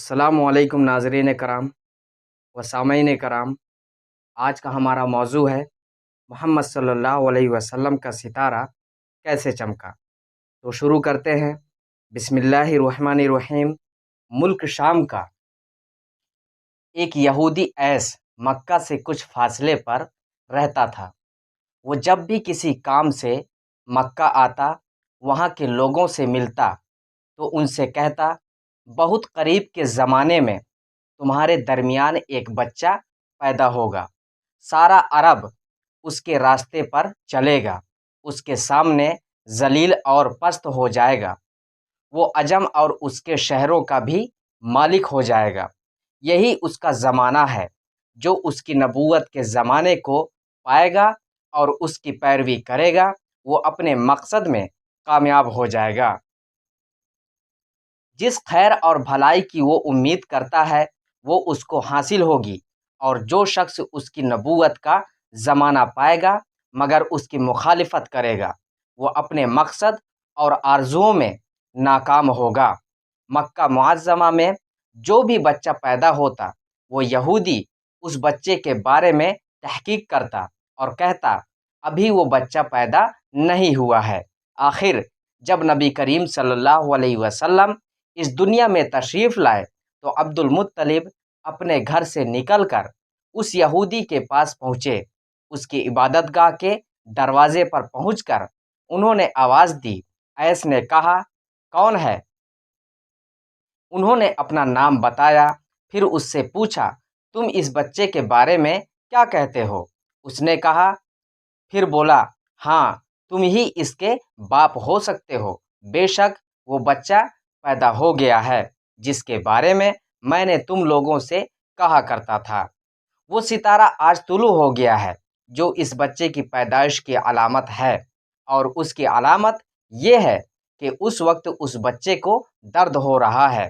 السلام علیکم ناظرین کرام و سامعین کرام۔ آج کا ہمارا موضوع ہے محمد صلی اللہ علیہ وسلم کا ستارہ کیسے چمکا۔ تو شروع کرتے ہیں۔ بسم اللہ الرحمن الرحیم۔ ملک شام کا ایک یہودی ایس مکہ سے کچھ فاصلے پر رہتا تھا۔ وہ جب بھی کسی کام سے مکہ آتا، وہاں کے لوگوں سے ملتا تو ان سے کہتا، بہت قریب کے زمانے میں تمہارے درمیان ایک بچہ پیدا ہوگا، سارا عرب اس کے راستے پر چلے گا، اس کے سامنے ذلیل اور پست ہو جائے گا، وہ عجم اور اس کے شہروں کا بھی مالک ہو جائے گا۔ یہی اس کا زمانہ ہے۔ جو اس کی نبوت کے زمانے کو پائے گا اور اس کی پیروی کرے گا، وہ اپنے مقصد میں کامیاب ہو جائے گا۔ جس خیر اور بھلائی کی وہ امید کرتا ہے وہ اس کو حاصل ہوگی، اور جو شخص اس کی نبوت کا زمانہ پائے گا مگر اس کی مخالفت کرے گا، وہ اپنے مقصد اور آرزوؤں میں ناکام ہوگا۔ مکہ معظمہ میں جو بھی بچہ پیدا ہوتا، وہ یہودی اس بچے کے بارے میں تحقیق کرتا اور کہتا، ابھی وہ بچہ پیدا نہیں ہوا ہے۔ آخر جب نبی کریم صلی اللہ علیہ وسلم اس دنیا میں تشریف لائے تو عبد المطلب اپنے گھر سے نکل کر اس یہودی کے پاس پہنچے۔ اس کی عبادت گاہ کے دروازے پر پہنچ کر انہوں نے آواز دی۔ ایس نے کہا، کون ہے؟ انہوں نے اپنا نام بتایا، پھر اس سے پوچھا، تم اس بچے کے بارے میں کیا کہتے ہو؟ اس نے کہا، پھر بولا، ہاں، تم ہی اس کے باپ ہو سکتے ہو۔ بے شک وہ بچہ پیدا ہو گیا ہے جس کے بارے میں نے تم لوگوں سے کہا کرتا تھا۔ وہ ستارہ آج طلوع ہو گیا ہے جو اس بچے کی پیدائش کی علامت ہے، اور اس کی علامت یہ ہے کہ اس وقت اس بچے کو درد ہو رہا ہے۔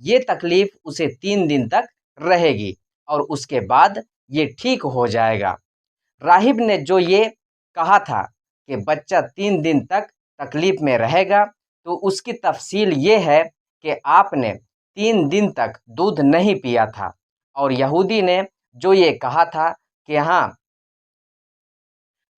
یہ تکلیف اسے 3 دن تک رہے گی اور اس کے بعد یہ ٹھیک ہو جائے گا۔ راہب نے جو یہ کہا تھا کہ بچہ 3 دن تک تکلیف میں رہے گا، تو اس کی تفصیل یہ ہے کہ آپ نے 3 دن تک دودھ نہیں پیا تھا، اور یہودی نے جو یہ کہا تھا کہ ہاں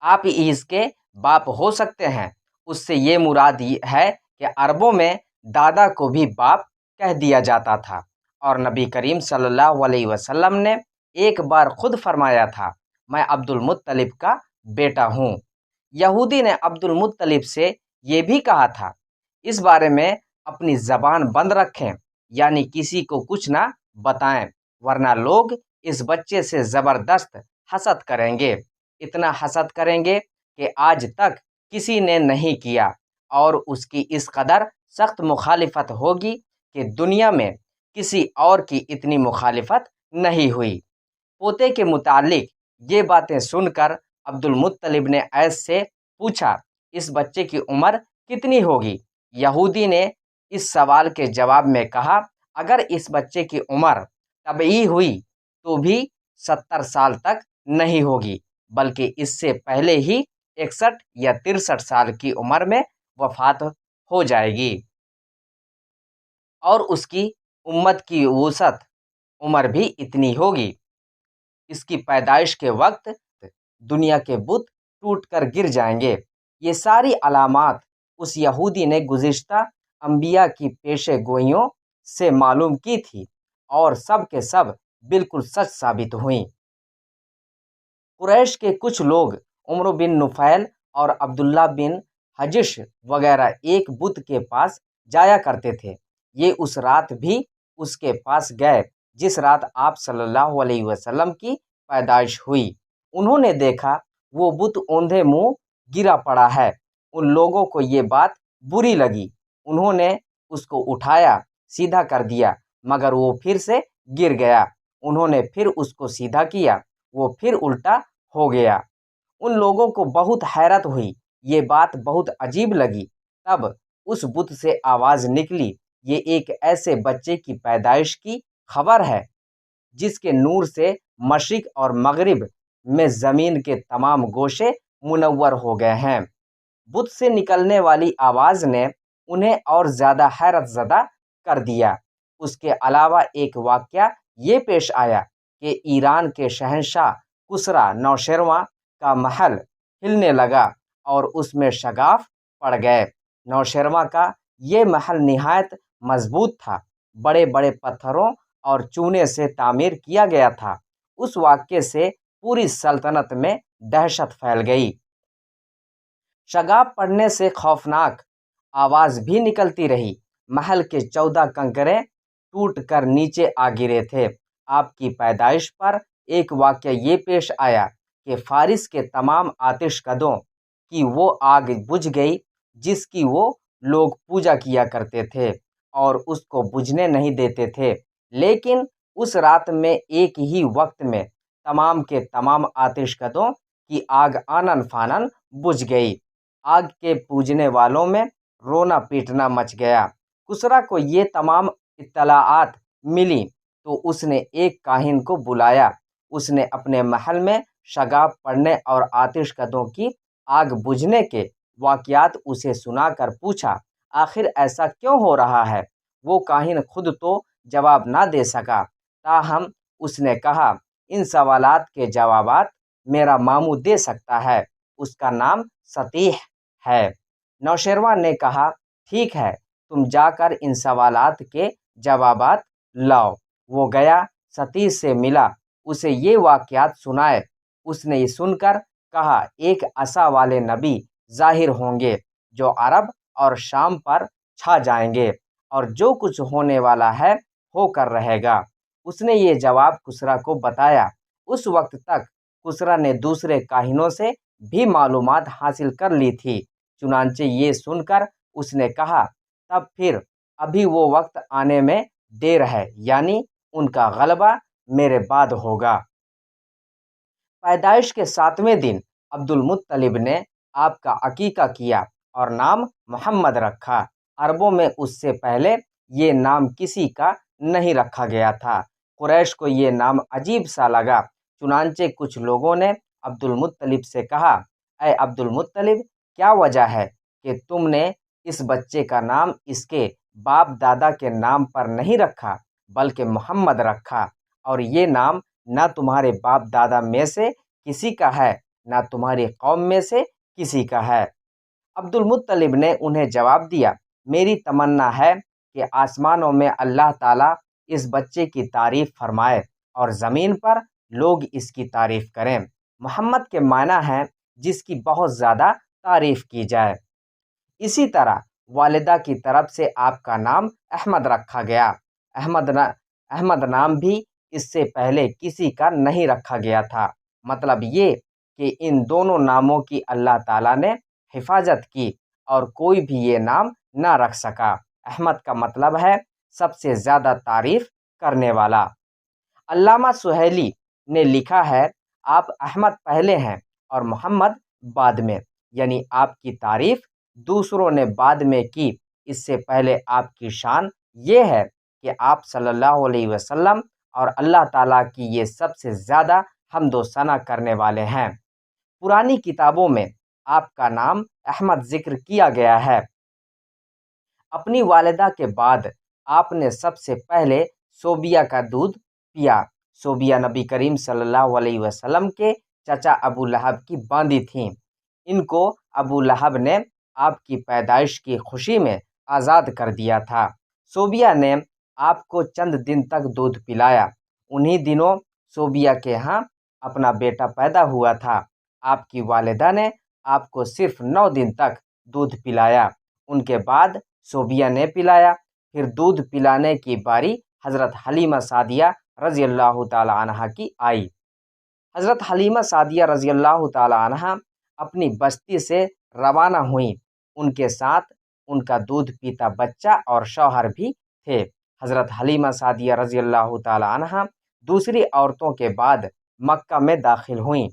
آپ اس کے باپ ہو سکتے ہیں، اس سے یہ مراد ہے کہ عربوں میں دادا کو بھی باپ کہہ دیا جاتا تھا، اور نبی کریم صلی اللہ علیہ وسلم نے ایک بار خود فرمایا تھا، میں عبد المطلب کا بیٹا ہوں۔ یہودی نے عبد المطلب سے یہ بھی کہا تھا، اس بارے میں اپنی زبان بند رکھیں، یعنی کسی کو کچھ نہ بتائیں، ورنہ لوگ اس بچے سے زبردست حسد کریں گے، اتنا حسد کریں گے کہ آج تک کسی نے نہیں کیا، اور اس کی اس قدر سخت مخالفت ہوگی کہ دنیا میں کسی اور کی اتنی مخالفت نہیں ہوئی۔ پوتے کے متعلق یہ باتیں سن کر عبد المطلب نے ایس سے پوچھا، اس بچے کی عمر کتنی ہوگی؟ یہودی نے اس سوال کے جواب میں کہا، اگر اس بچے کی عمر طبیعی ہوئی تو بھی 70 سال تک نہیں ہوگی، بلکہ اس سے پہلے ہی 61 یا 63 سال کی عمر میں وفات ہو جائے گی، اور اس کی امت کی وسط عمر بھی اتنی ہوگی۔ اس کی پیدائش کے وقت دنیا کے بت ٹوٹ کر گر جائیں گے۔ یہ ساری علامات اس یہودی نے گزشتہ انبیاء کی پیشے گوئیوں سے معلوم کی تھی، اور سب کے سب بالکل سچ ثابت ہوئیں۔ قریش کے کچھ لوگ عمرو بن نفیل اور عبداللہ بن حجش وغیرہ ایک بت کے پاس جایا کرتے تھے۔ یہ اس رات بھی اس کے پاس گئے جس رات آپ صلی اللہ علیہ وسلم کی پیدائش ہوئی۔ انہوں نے دیکھا وہ بت اوندھے منہ گرا پڑا ہے۔ ان لوگوں کو یہ بات بری لگی، انہوں نے اس کو اٹھایا، سیدھا کر دیا، مگر وہ پھر سے گر گیا۔ انہوں نے پھر اس کو سیدھا کیا، وہ پھر الٹا ہو گیا۔ ان لوگوں کو بہت حیرت ہوئی، یہ بات بہت عجیب لگی۔ تب اس بت سے آواز نکلی، یہ ایک ایسے بچے کی پیدائش کی خبر ہے جس کے نور سے مشرق اور مغرب میں زمین کے تمام گوشے منور ہو گئے ہیں۔ بت سے نکلنے والی آواز نے انہیں اور زیادہ حیرت زدہ کر دیا۔ اس کے علاوہ ایک واقعہ یہ پیش آیا کہ ایران کے شہنشاہ کسریٰ نوشیروان کا محل ہلنے لگا اور اس میں شگاف پڑ گئے۔ نوشیروان کا یہ محل نہایت مضبوط تھا، بڑے بڑے پتھروں اور چونے سے تعمیر کیا گیا تھا۔ اس واقعے سے پوری سلطنت میں دہشت پھیل گئی۔ شگاف پڑنے سے خوفناک آواز بھی نکلتی رہی۔ محل کے 14 کنکریں ٹوٹ کر نیچے آ گرے تھے۔ آپ کی پیدائش پر ایک واقعہ یہ پیش آیا کہ فارس کے تمام آتش کدوں کی وہ آگ بجھ گئی جس کی وہ لوگ پوجا کیا کرتے تھے اور اس کو بجھنے نہیں دیتے تھے، لیکن اس رات میں ایک ہی وقت میں تمام کے تمام آتش کدوں کی آگ آنن فانن بجھ گئی۔ آگ کے پوجنے والوں میں رونا پیٹنا مچ گیا۔ کسریٰ کو یہ تمام اطلاعات ملی تو اس نے ایک کاہن کو بلایا۔ اس نے اپنے محل میں شگاف پڑنے اور آتش کدوں کی آگ بجھنے کے واقعات اسے سنا کر پوچھا، آخر ایسا کیوں ہو رہا ہے؟ وہ کاہن خود تو جواب نہ دے سکا، تاہم اس نے کہا، ان سوالات کے جوابات میرا ماموں دے سکتا ہے، اس کا نام سطیح ہے۔ نوشیروان نے کہا، ٹھیک ہے، تم جا کر ان سوالات کے جوابات لاؤ۔ وہ گیا، سطیح سے ملا، اسے یہ واقعات سنائے۔ اس نے یہ سن کر کہا، ایک عصا والے نبی ظاہر ہوں گے جو عرب اور شام پر چھا جائیں گے، اور جو کچھ ہونے والا ہے ہو کر رہے گا۔ اس نے یہ جواب کسریٰ کو بتایا۔ اس وقت تک کسریٰ نے دوسرے کاہنوں سے بھی معلومات حاصل کر لی تھی، چنانچہ یہ سن کر اس نے کہا، تب پھر ابھی وہ وقت آنے میں دیر ہے، یعنی ان کا غلبہ میرے بعد ہوگا۔ پیدائش کے 7ویں دن عبد المطلب نے آپ کا عقیقہ کیا اور نام محمد رکھا۔ عربوں میں اس سے پہلے یہ نام کسی کا نہیں رکھا گیا تھا۔ قریش کو یہ نام عجیب سا لگا، چنانچہ کچھ لوگوں نے عبد المطلب سے کہا، اے عبد المطلب، کیا وجہ ہے کہ تم نے اس بچے کا نام اس کے باپ دادا کے نام پر نہیں رکھا بلکہ محمد رکھا، اور یہ نام نہ تمہارے باپ دادا میں سے کسی کا ہے نہ تمہاری قوم میں سے کسی کا ہے؟ عبد المطلب نے انہیں جواب دیا، میری تمنا ہے کہ آسمانوں میں اللہ تعالیٰ اس بچے کی تعریف فرمائے اور زمین پر لوگ اس کی تعریف کریں۔ محمد کے معنی ہے جس کی بہت زیادہ تعریف کی جائے۔ اسی طرح والدہ کی طرف سے آپ کا نام احمد رکھا گیا۔ احمد نام بھی اس سے پہلے کسی کا نہیں رکھا گیا تھا۔ مطلب یہ کہ ان دونوں ناموں کی اللہ تعالیٰ نے حفاظت کی اور کوئی بھی یہ نام نہ رکھ سکا۔ احمد کا مطلب ہے سب سے زیادہ تعریف کرنے والا۔ علامہ سہیلی نے لکھا ہے، آپ احمد پہلے ہیں اور محمد بعد میں، یعنی آپ کی تعریف دوسروں نے بعد میں کی۔ اس سے پہلے آپ کی شان یہ ہے کہ آپ صلی اللہ علیہ وسلم اور اللہ تعالیٰ کی یہ سب سے زیادہ حمد و ثنا کرنے والے ہیں۔ پرانی کتابوں میں آپ کا نام احمد ذکر کیا گیا ہے۔ اپنی والدہ کے بعد آپ نے سب سے پہلے صوبیہ کا دودھ پیا۔ صوبیہ نبی کریم صلی اللہ علیہ وسلم کے چچا ابو لہب کی باندی تھیں۔ ان کو ابو لہب نے آپ کی پیدائش کی خوشی میں آزاد کر دیا تھا۔ صوبیہ نے آپ کو چند دن تک دودھ پلایا۔ انہی دنوں صوبیہ کے ہاں اپنا بیٹا پیدا ہوا تھا۔ آپ کی والدہ نے آپ کو صرف 9 دن تک دودھ پلایا۔ ان کے بعد صوبیہ نے پلایا۔ پھر دودھ پلانے کی باری حضرت حلیمہ سعدیہ رضی اللہ تعالی عنہ کی آئی۔ حضرت حلیمہ سعدیہ رضی اللہ تعالی عنہ اپنی بستی سے روانہ ہوئیں۔ ان کے ساتھ ان کا دودھ پیتا بچہ اور شوہر بھی تھے۔ حضرت حلیمہ سعدیہ رضی اللہ تعالی عنہ دوسری عورتوں کے بعد مکہ میں داخل ہوئیں۔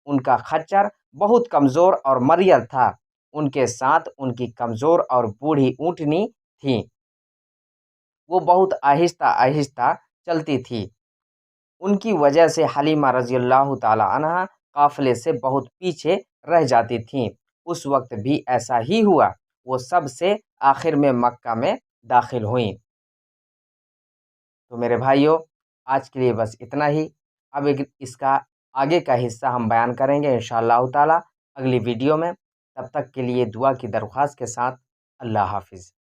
ان کا خچر بہت کمزور اور مریل تھا۔ ان کے ساتھ ان کی کمزور اور بوڑھی اونٹنی تھیں۔ وہ بہت آہستہ آہستہ چلتی تھی۔ ان کی وجہ سے حلیمہ رضی اللہ تعالی عنہ قافلے سے بہت پیچھے رہ جاتی تھیں۔ اس وقت بھی ایسا ہی ہوا، وہ سب سے آخر میں مکہ میں داخل ہوئیں۔ تو میرے بھائیوں، آج کے لیے بس اتنا ہی۔ اب اس کا آگے کا حصہ ہم بیان کریں گے انشاءاللہ تعالی اگلی ویڈیو میں۔ تب تک کے لیے دعا کی درخواست کے ساتھ اللہ حافظ۔